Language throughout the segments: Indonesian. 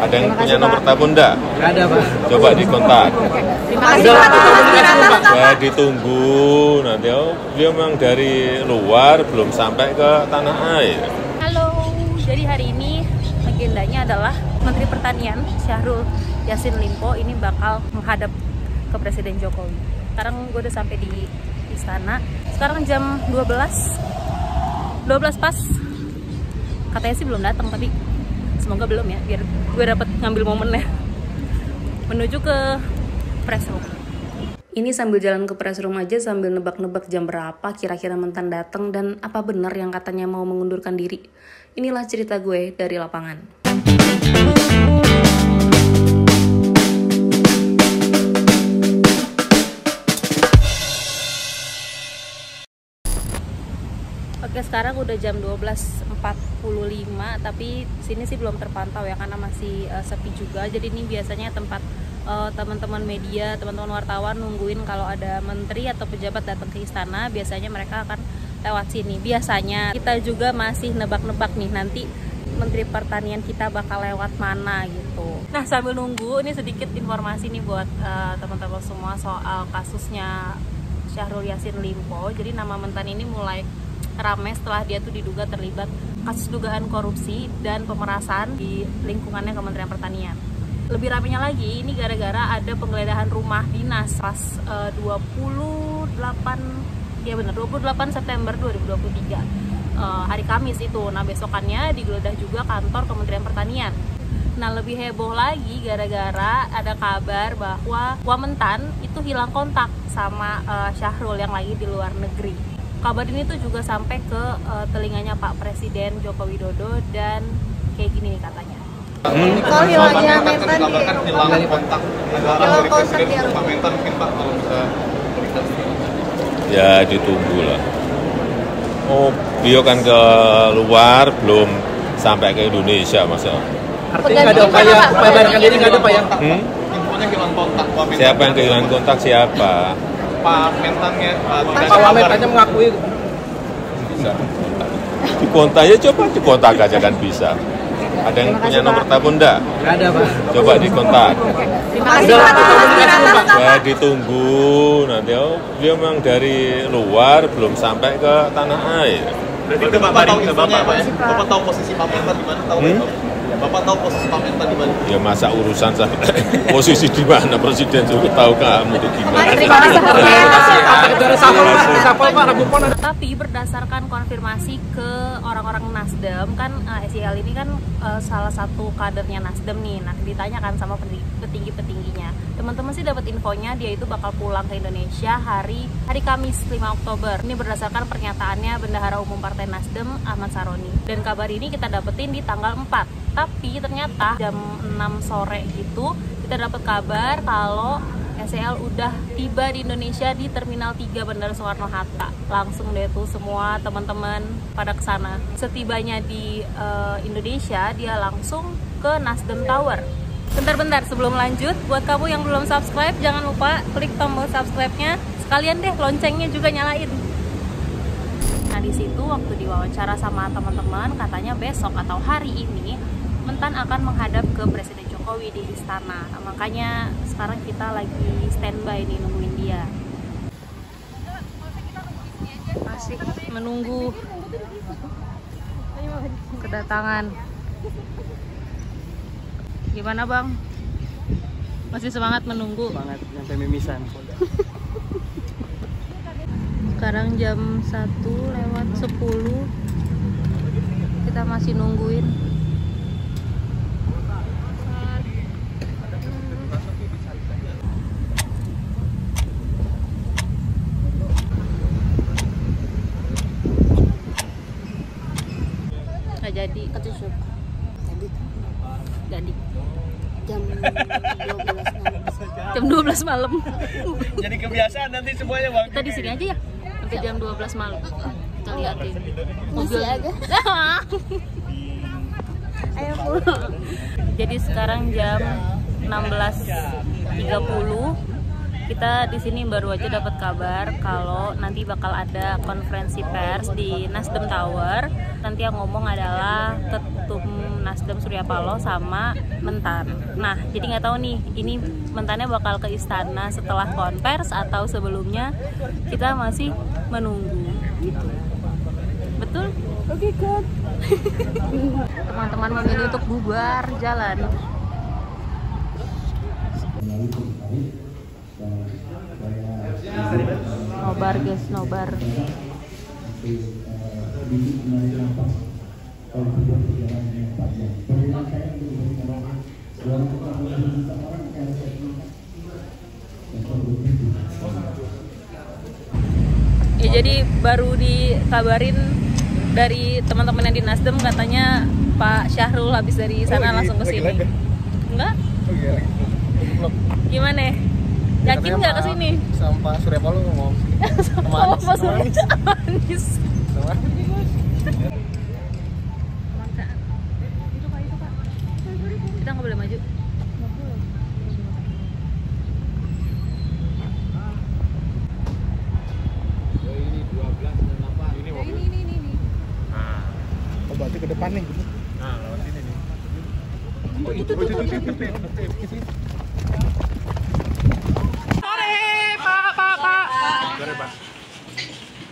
Ada yang punya nomor telepon enggak? Nggak ada, Pak. Coba dikontak. Terima kasih Pak. Ya ditunggu nanti. Beliau memang dari luar belum sampai ke tanah air. Halo, jadi hari ini agendanya adalah Menteri Pertanian Syahrul Yassin Limpo ini bakal menghadap ke Presiden Jokowi. Sekarang gue udah sampai di istana. Sekarang jam 12 pas. Katanya sih belum datang, tapi semoga belum ya, biar gue dapat ngambil momennya. Menuju ke press room. Ini sambil jalan ke press room aja sambil nebak-nebak jam berapa kira-kira Mentan datang dan apa benar yang katanya mau mengundurkan diri. Inilah cerita gue dari lapangan. Oke, sekarang udah jam 12.45, tapi sini sih belum terpantau ya karena masih sepi juga. Jadi ini biasanya tempat teman-teman media, teman-teman wartawan nungguin kalau ada menteri atau pejabat datang ke istana, biasanya mereka akan lewat sini. Biasanya kita juga masih nebak-nebak nih nanti Menteri Pertanian kita bakal lewat mana gitu. Nah, sambil nunggu ini sedikit informasi nih buat teman-teman semua soal kasusnya Syahrul Yassin Limpo. Jadi nama Mentan ini mulai ramai setelah dia tuh diduga terlibat kasus dugaan korupsi dan pemerasan di lingkungannya Kementerian Pertanian. Lebih ramainya lagi ini gara-gara ada penggeledahan rumah dinas pas 28 September 2023 hari Kamis itu. Nah, besokannya digeledah juga kantor Kementerian Pertanian. Nah, lebih heboh lagi gara-gara ada kabar bahwa Mentan itu hilang kontak sama Syahrul yang lagi di luar negeri. Kabar ini tuh juga sampai ke telinganya Pak Presiden Joko Widodo dan kayak gini nih katanya. Kalau hilangnya Mentan hilang kontak negara dari Presiden Pak Mentan mungkin Pak kalau bisa. Ya ditunggu lah. Oh, beliau kan ke luar belum sampai ke Indonesia masa. Artinya nggak ada upaya balikan diri, nggak ada Pak ya? Infonya hilang kontak. Siapa yang kehilangan kontak siapa? Pak Mentannya, Pak Wamen aja mengakui. Bisa dikontaknya, coba dikontak aja kan bisa. Ada yang punya nomor telepon enggak? Nggak ada, Pak. Coba dikontak. Terima kasih Pak. Ya ditunggu nanti. Beliau memang dari luar belum sampai ke tanah air. Berarti Bapak tahu infonya Pak ya? Bapak tahu posisi Pak Mentan di mana? Tahu Bapak tahu posisi Pak Mentan di mana? Ya masa urusan saya posisi di mana Presiden juga tahu kamu itu gimana. Terima kasih. Tapi berdasarkan konfirmasi ke orang-orang Nasdem kan SIL ini kan salah satu kadernya Nasdem nih. Nah, ditanyakan sama petinggi-petingginya. Teman-teman sih dapat infonya dia itu bakal pulang ke Indonesia hari Kamis 5 Oktober. Ini berdasarkan pernyataannya Bendahara Umum Partai Nasdem Ahmad Saroni. Dan kabar ini kita dapetin di tanggal 4. Tapi ternyata jam 6 sore gitu kita dapat kabar kalau SEL udah tiba di Indonesia di Terminal 3 Bandara Soekarno-Hatta. Langsung deh tuh semua teman-teman pada kesana. Setibanya di Indonesia dia langsung ke Nasdem Tower. Bentar-bentar sebelum lanjut, buat kamu yang belum subscribe jangan lupa klik tombol subscribe-nya. Sekalian deh loncengnya juga nyalain. Nah, di situ waktu diwawancara sama teman-teman katanya besok atau hari ini Mentan akan menghadap ke Presiden Jokowi di istana. Nah, makanya sekarang kita lagi standby nih nungguin dia. Masih menunggu kedatangan. Gimana Bang? Masih semangat menunggu? Semangat sampai mimisan. Sekarang jam 1:10. Kita masih nungguin. Nggak jadi. Jadi. Jam 12 malam. Jadi kebiasaan nanti semuanya Bang. Kita di sini aja ya sampai jam 12 malam. Kita liatin. Masih aja. Ayo pulang. Jadi sekarang jam 16.30. Kita di sini baru aja dapat kabar kalau nanti bakal ada konferensi pers di Nasdem Tower. Nanti yang ngomong adalah Ketum Nasdem Surya Paloh sama Mentan. Nah, jadi nggak tahu nih, ini Mentannya bakal ke istana setelah konvers atau sebelumnya, kita masih menunggu. Gitu. Betul? Oke, good. Teman-teman memilih untuk bubar jalan. Nobar guys, nobar. Ya, jadi baru dikabarin dari teman-teman yang di Nasdem, katanya Pak Syahrul habis dari sana langsung ke sini. Enggak? Gimana? Yakin nggak ke sini? Sama Pak Surya Paloh ngomong. Sama Pak Surya Anies. Kita nggak boleh maju. Ini 12 dan 8. Ini mobil. Ini. Oh, berarti ke depan nih. Nah, lewat sini nih. Oh, itu.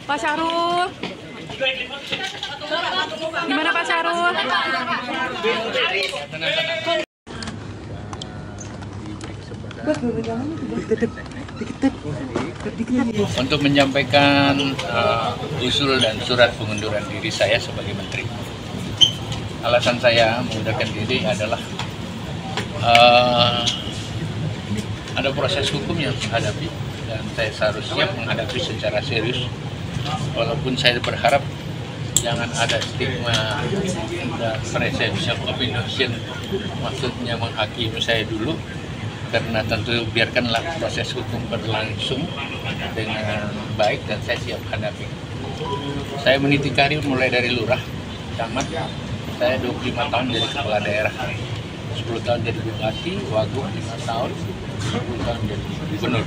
Pak Syahrul, gimana Pak Syahrul? Untuk menyampaikan usul dan surat pengunduran diri saya sebagai menteri. Alasan saya mengundurkan diri adalah ada proses hukum yang dihadapi dan saya seharusnya menghadapi secara serius. Walaupun saya berharap jangan ada stigma dan presumption of innocence, maksudnya menghakimi saya dulu, karena tentu biarkanlah proses hukum berlangsung dengan baik dan saya siap hadapi. Saya meniti karir mulai dari lurah, camat, saya 25 tahun jadi kepala daerah, 10 tahun jadi bupati, wagub 5 tahun, 10 tahun jadi gubernur.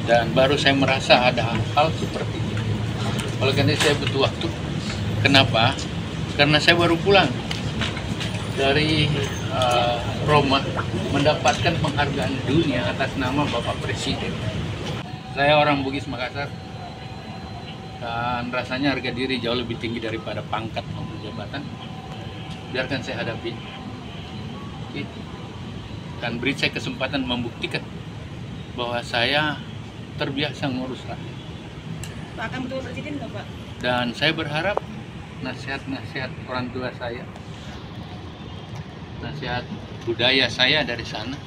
Dan baru saya merasa ada hal seperti ini. Oleh karena itu saya butuh waktu. Kenapa? Karena saya baru pulang dari Roma mendapatkan penghargaan dunia atas nama Bapak Presiden. Saya orang Bugis Makassar dan rasanya harga diri jauh lebih tinggi daripada pangkat maupun jabatan. Biarkan saya hadapi dan beri saya kesempatan membuktikan bahwa saya terbiasa ngurus rakyat. Pak akan betul presiden nggak Pak? Dan saya berharap nasihat-nasihat orang tua saya, nasihat budaya saya dari sana,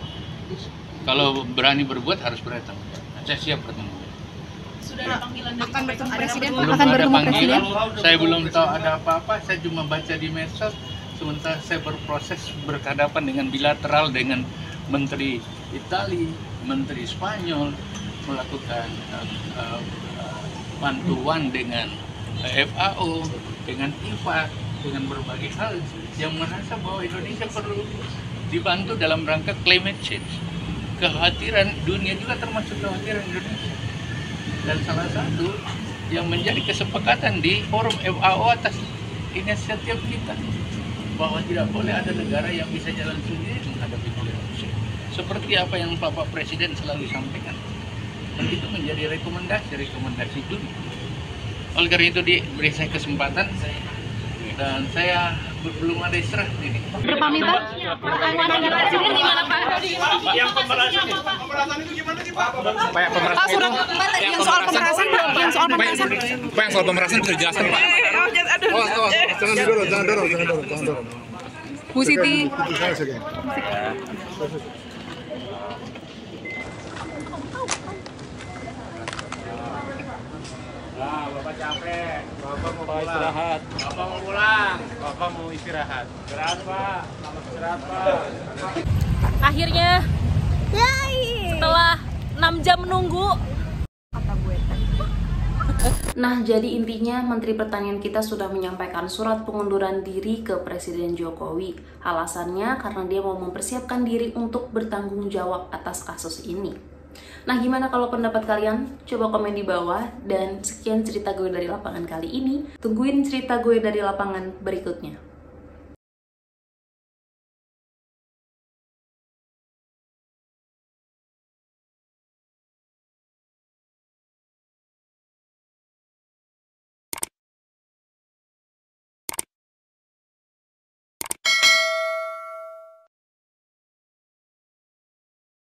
kalau berani berbuat harus berani tanggung jawab. Saya siap bertanggung jawab. Sudah ada panggilan dari akan bertemu presiden? Belum ada panggilan, saya belum tahu ada apa-apa, saya cuma baca di medsos. Sementara saya berproses berhadapan dengan bilateral dengan Menteri Italia, Menteri Spanyol, melakukan bantuan dengan FAO, dengan IFA, dengan berbagai hal yang merasa bahwa Indonesia perlu dibantu dalam rangka climate change. Kekhawatiran dunia juga termasuk kekhawatiran Indonesia. Dan salah satu yang menjadi kesepakatan di forum FAO atas inisiatif kita, bahwa tidak boleh ada negara yang bisa jalan sendiri menghadapi climate change. Seperti apa yang Bapak Presiden selalu sampaikan. Dan itu menjadi rekomendasi dunia. Oleh karena itu diberi saya kesempatan dan saya belum ada istirahat ini. Berpamitan? Presiden gimana Pak? Yang pemerasan itu gimana sih Pak? Pak surat yang soal pemerasan Pak, Pak, yang soal pemerasan bisa dijelaskan Pak. Jangan dorong. Bu Siti. Nah, Bapak capek, Bapak mau istirahat. Bapak mau pulang, Bapak mau istirahat. Istirahat Pak, selamat istirahat Pak. Akhirnya setelah 6 jam menunggu, kata gue. Nah, jadi intinya Menteri Pertanian kita sudah menyampaikan surat pengunduran diri ke Presiden Jokowi. Alasannya karena dia mau mempersiapkan diri untuk bertanggung jawab atas kasus ini. Nah, gimana kalau pendapat kalian? Coba komen di bawah. Dan sekian cerita gue dari lapangan kali ini. Tungguin cerita gue dari lapangan berikutnya.